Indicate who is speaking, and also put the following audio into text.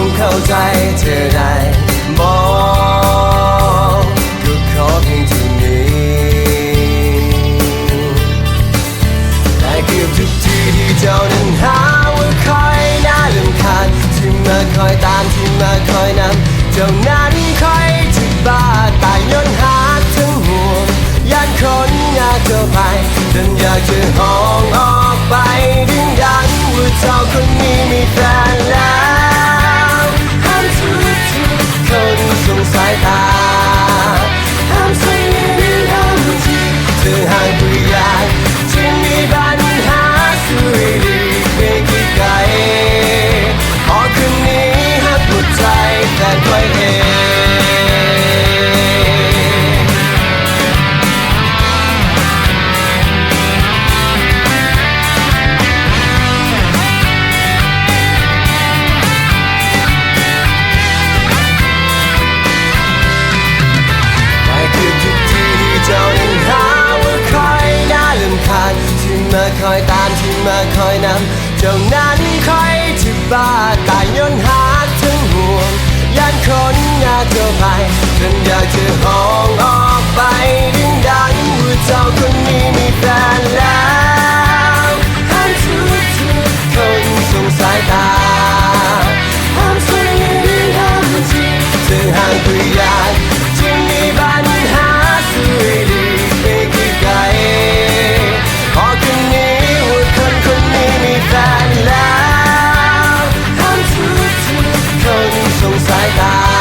Speaker 1: งเข้าใจเธอได้บอกก็ขอเพียงเท่านี้แต่เกือบทุกทีที่เจ้านั้นหาว่าคอยน่ารำคาญที่มาคอยตามที่มาคอยนำเจ้านั้นคอยจะบ้าตายย้อนหาทั้งห่วงยันคนอยากเธอไปจนอยากจะห้องออกไปดึงดังว่าเจ้าคนนี้มีแฟนแล้วห้ามทุกคนสงสายตาห้ามส่งยิ้มห้ามทีเธอห่างผู้ใหญ่ที่มีปัญหาสุริลีไปไกลพอคืนนี้หักหัวใจแต่ไว้เองมาคอยตามที่มาคอยนำเจ้านั้นคอยที่บ้าตายย้อนหาทั้งห่วงยันคนอยากเธอไปจนอยากจะห้องออกไปดึงดังว่าเจ้าคนนี้มีแฟนแล้วห้ามทุกคนสงสายตาห้ามส่งยิ้มห้ามทีเธอห่างผู้ใหญ่ที่มีปัญหาสุริลีไปไกลพอคืนนี้ว่าคนนี้มีแฟนแล้วห้ามทุกคนสงสายตา